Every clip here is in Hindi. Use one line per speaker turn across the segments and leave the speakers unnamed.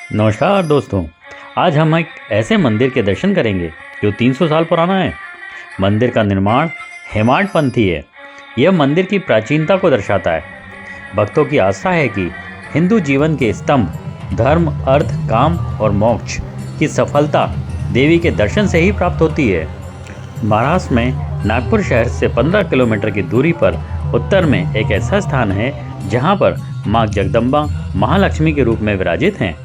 नमस्कार दोस्तों। आज हम एक ऐसे मंदिर के दर्शन करेंगे जो 300 साल पुराना है। मंदिर का निर्माण हेमाडपंथी है। यह मंदिर की प्राचीनता को दर्शाता है। भक्तों की आस्था है कि हिंदू जीवन के स्तंभ धर्म, अर्थ, काम और मोक्ष की सफलता देवी के दर्शन से ही प्राप्त होती है। महाराष्ट्र में नागपुर शहर से 15 किलोमीटर की दूरी पर उत्तर में एक ऐसा स्थान है जहां पर मां जगदम्बा महालक्ष्मी के रूप में विराजित हैं।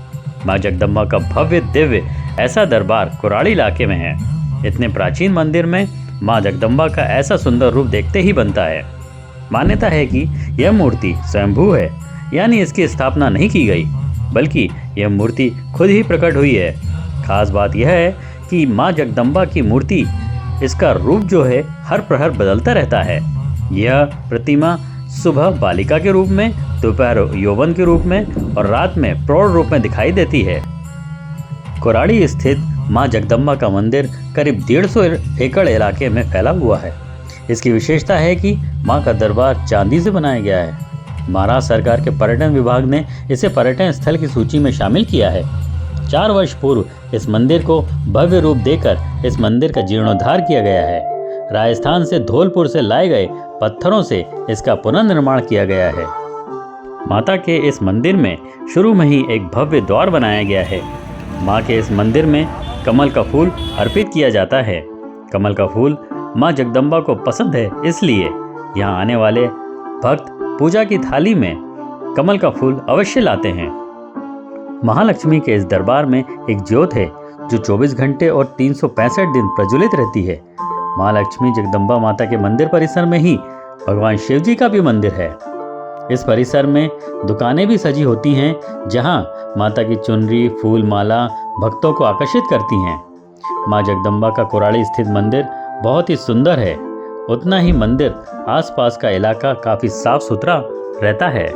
मां जगदम्बा का भव्य दिव्य ऐसा दरबार कुराड़ी इलाके में है। इतने प्राचीन मंदिर में मां जगदम्बा का ऐसा सुंदर रूप देखते ही बनता है। मान्यता है कि यह मूर्ति स्वयंभू है, यानी इसकी स्थापना नहीं की गई, बल्कि यह मूर्ति खुद ही प्रकट हुई है। खास बात यह है कि मां जगदम्बा की मूर्ति, इसका रूप जो है हर प्रहर बदलता रहता है। यह प्रतिमा सुबह बालिका के रूप में, दोपहर यौवन के रूप में और रात में प्रौढ़ रूप में दिखाई देती है। कुराड़ी स्थित मां जगदम्बा का मंदिर करीब 150 एकड़ इलाके में फैला हुआ है। इसकी विशेषता है कि मां का दरबार चांदी से बनाया गया है। महाराष्ट्र सरकार के पर्यटन विभाग ने इसे पर्यटन स्थल की सूची में शामिल किया है। 4 वर्ष पूर्व इस मंदिर को भव्य रूप देकर इस मंदिर का जीर्णोद्धार किया गया है। राजस्थान से धौलपुर से लाए गए पत्थरों से इसका पुनर्निर्माण किया गया है। माता के इस मंदिर में शुरू में ही एक भव्य द्वार बनाया गया है। मां के इस मंदिर में कमल का फूल अर्पित किया जाता है। कमल का फूल मां जगदम्बा को पसंद है, इसलिए यहाँ आने वाले भक्त पूजा की थाली में कमल का फूल अवश्य लाते हैं। महालक्ष्मी के इस दरबार में एक ज्योत है जो 24 घंटे और 365 दिन प्रज्वलित रहती है। महालक्ष्मी जगदम्बा माता के मंदिर परिसर में ही भगवान शिव जी का भी मंदिर है। इस परिसर में दुकानें भी सजी होती हैं, जहां माता की चुनरी, फूल माला भक्तों को आकर्षित करती हैं। मां जगदम्बा का कुराड़ी स्थित मंदिर बहुत ही सुंदर है। उतना ही मंदिर आसपास का इलाका काफी साफ सुथरा रहता है।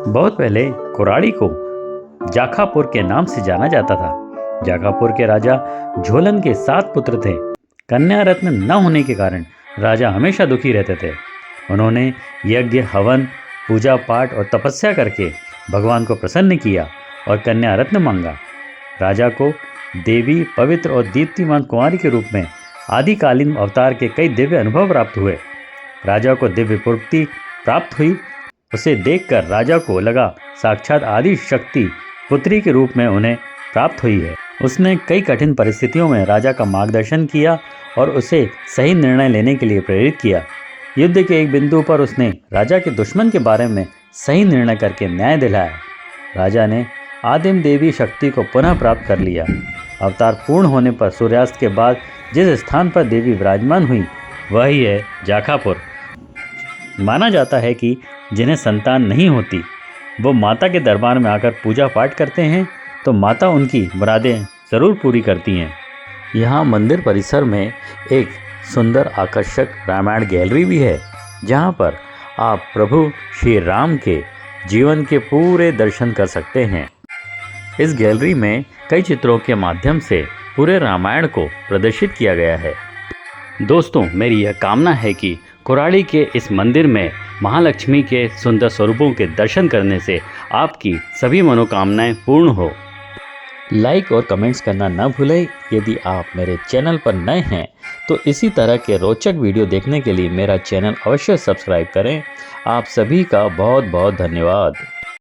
बहुत पहले कुराड़ी को जाखापुर के नाम से जाना जाता था। जाखापुर के राजा झोलन के 7 पुत्र थे। कन्या रत्न न होने के कारण राजा हमेशा दुखी रहते थे। उन्होंने यज्ञ, हवन, पूजा पाठ और तपस्या करके भगवान को प्रसन्न किया और कन्या रत्न मांगा। राजा को देवी पवित्र और दीप्तिमान कुंवारी के रूप में आदिकालीन अवतार के कई दिव्य अनुभव प्राप्त हुए। राजा को दिव्य पूर्ति प्राप्त हुई। उसे देखकर राजा को लगा साक्षात आदि शक्ति पुत्री के रूप में उन्हें प्राप्त हुई है। उसने कई कठिन परिस्थितियों में राजा का मार्गदर्शन किया और उसे सही निर्णय लेने के लिए प्रेरित किया। युद्ध के एक बिंदु पर उसने राजा के दुश्मन के बारे में सही निर्णय करके न्याय दिलाया। राजा ने आदिम देवी शक्ति को पुनः प्राप्त कर लिया। अवतार पूर्ण होने पर सूर्यास्त के बाद जिस स्थान पर देवी विराजमान हुई वही है जाखापुर। माना जाता है कि जिन्हें संतान नहीं होती वो माता के दरबार में आकर पूजा पाठ करते हैं तो माता उनकी मुरादें ज़रूर पूरी करती हैं। यहाँ मंदिर परिसर में एक सुंदर आकर्षक रामायण गैलरी भी है, जहाँ पर आप प्रभु श्री राम के जीवन के पूरे दर्शन कर सकते हैं। इस गैलरी में कई चित्रों के माध्यम से पूरे रामायण को प्रदर्शित किया गया है। दोस्तों, मेरी यह कामना है कि कुराड़ी के इस मंदिर में महालक्ष्मी के सुंदर स्वरूपों के दर्शन करने से आपकी सभी मनोकामनाएं पूर्ण हो। लाइक और कमेंट्स करना न भूलें। यदि आप मेरे चैनल पर नए हैं तो इसी तरह के रोचक वीडियो देखने के लिए मेरा चैनल अवश्य सब्सक्राइब करें। आप सभी का बहुत बहुत धन्यवाद।